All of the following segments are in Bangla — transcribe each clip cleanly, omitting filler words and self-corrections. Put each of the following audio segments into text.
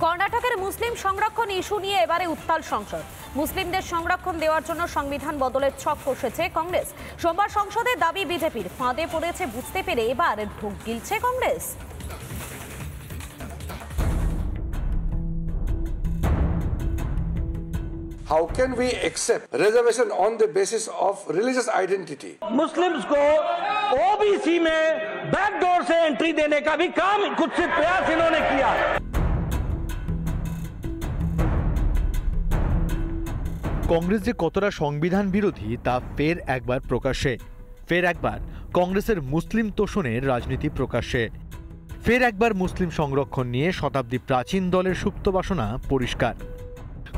কর্ণাটকের মুসলিম সংরক্ষণ ইস্যু নিয়ে এবারে উত্তাল সংসদ। মুসলিমদের সংরক্ষণ দেওয়ার জন্য সংবিধান বদলের ছক কষেছে কংগ্রেস। সোমবার সংসদে দাবি বিজেপির, ফাঁদে পড়েছে বুঝতে পেরে এবার ঢোক গিলছে Congress. How can we accept reservation on the basis of religious identity? Muslims को ओबीसी में बैकडोर से एंट्री देने का भी काम कुत्सित प्रयास इन्होंने किया। কংগ্রেস যে কতটা সংবিধান বিরোধী তা ফের একবার প্রকাশ্যে। ফের একবার কংগ্রেসের মুসলিম তোষণের রাজনীতি প্রকাশ্যে। ফের একবার মুসলিম সংরক্ষণ নিয়ে শতাব্দী প্রাচীন দলের সুপ্ত বাসনা পরিষ্কার।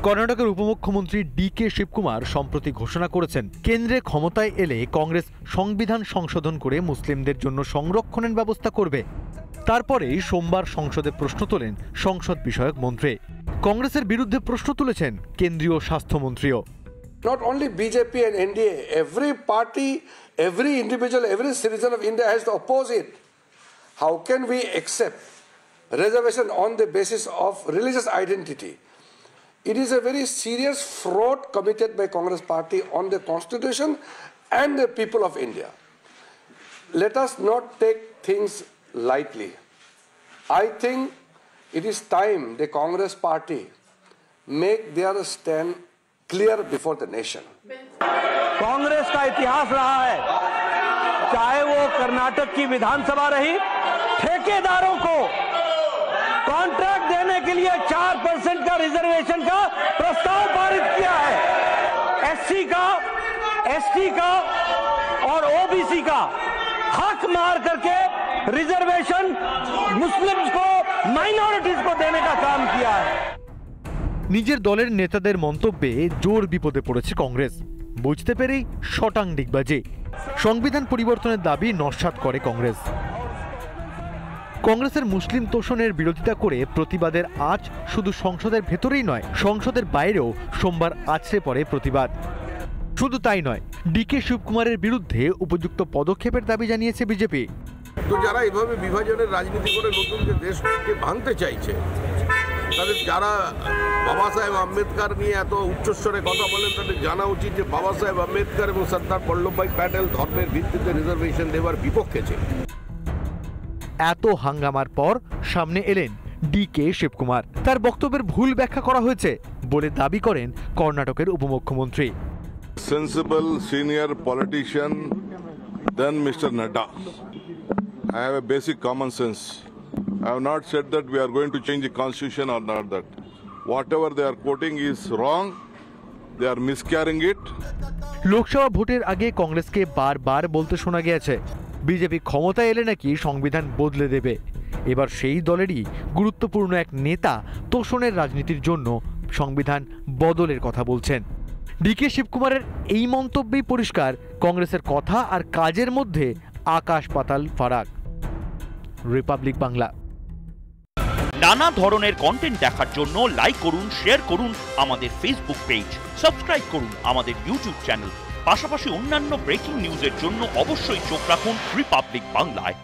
কর্ণাটকের উপমুখ্যমন্ত্রী ডি.কে. শিবকুমার সম্প্রতি ঘোষণা করেছেন, কেন্দ্রে ক্ষমতায় এলে কংগ্রেস সংবিধান সংশোধন করে মুসলিমদের জন্য সংরক্ষণের ব্যবস্থা করবে। তারপরেই সোমবার সংসদে প্রশ্ন তোলেন সংসদ বিষয়ক মন্ত্রী। কংগ্রেসের বিরুদ্ধে প্রশ্ন তুলেছেন কেন্দ্রীয় স্বাস্থ্যমন্ত্রীও। Not only BJP and NDA, every party, every individual, every citizen of India has to oppose it. How can we accept reservation on the basis of religious identity? It is a very serious fraud committed by Congress party on the constitution and the people of India. Let us not take things lightly. I think it is time the Congress party make their stand clear before the nation. Congress का इतिहास रहा है, चाहे वो कर्नाटक की विधानसभा रही, ठेकेदारों को कॉन्ट्रैक्ट देने के लिए 4% का रिजर्वेशन का प्रस्ताव पारित किया है। एससी का, एसटी का और ओबीसी का हक मार करके रिजर्वेशन मुस्लिम्स को, माइनॉरिटीज को देने का काम किया है। নিজের দলের নেতাদের মন্তব্যে জোর বিপদে পড়েছে কংগ্রেস। বুঝতে পেরেই শটাং ডিগবাজি। সংবিধান পরিবর্তনের দাবি নস্যাৎ করে কংগ্রেস। কংগ্রেসের মুসলিম তোষণের বিরোধিতা করে প্রতিবাদের আঁচ শুধু সংসদের ভেতরেই নয়, সংসদের বাইরেও সোমবার আছড়ে পড়ে প্রতিবাদ। শুধু তাই নয়, ডি.কে. শিবকুমারের বিরুদ্ধে উপযুক্ত পদক্ষেপের দাবি জানিয়েছে বিজেপি। তো যারা এইভাবে বিভাজনের রাজনীতি করে নতুন যে দেশকে ভাঙতে চাইছে, তাদের যারা বাবা সাহেব আম্বেদকর নিয়ে এত উচ্চস্বরে কথা বলেন, তাদের জানা উচিত যে বাবা সাহেব আম্বেদকর এবং সর্দার বল্লভভাই প্যাটেল ধর্মের ভিত্তিতে রিজার্ভেশন দেওয়ার বিপক্ষে ছিল। এত হাঙ্গামার পর সামনে এলেন ডি.কে. শিবকুমার। তার বক্তব্যের ভুল ব্যাখ্যা করা হয়েছে বলে দাবি করেন কর্ণাটকের উপমুখ্যমন্ত্রী। Sensible senior politician then mister Nadda. I have a basic common sense. I have not said that we are going to change the constitution or not that. Whatever they are quoting is wrong. They are miscarrying it. Lok Sabha ভোটের আগে কংগ্রেসকে বারবার বলতে শোনা গিয়েছে, বিজেপি ক্ষমতায় এলে নাকি সংবিধান বদলে দেবে। এবার সেই দলেরই গুরুত্বপূর্ণ এক নেতা তোষণের রাজনীতির জন্য সংবিধান বদলের কথা বলছেন। ডি.কে. শিবকুমারের এই মন্তব্যেই পরিষ্কার কংগ্রেসের কথা আর কাজের মধ্যে আকাশ পাতাল ফারাক। রিপাবলিক বাংলা। নানা ধরনের কন্টেন্ট দেখার জন্য লাইক করুন, শেয়ার করুন আমাদের ফেসবুক পেজ, সাবস্ক্রাইব করুন আমাদের ইউটিউব চ্যানেল। পাশাপাশি অন্যান্য ব্রেকিং নিউজের জন্য অবশ্যই চোখ রাখুন রিপাবলিক বাংলায়।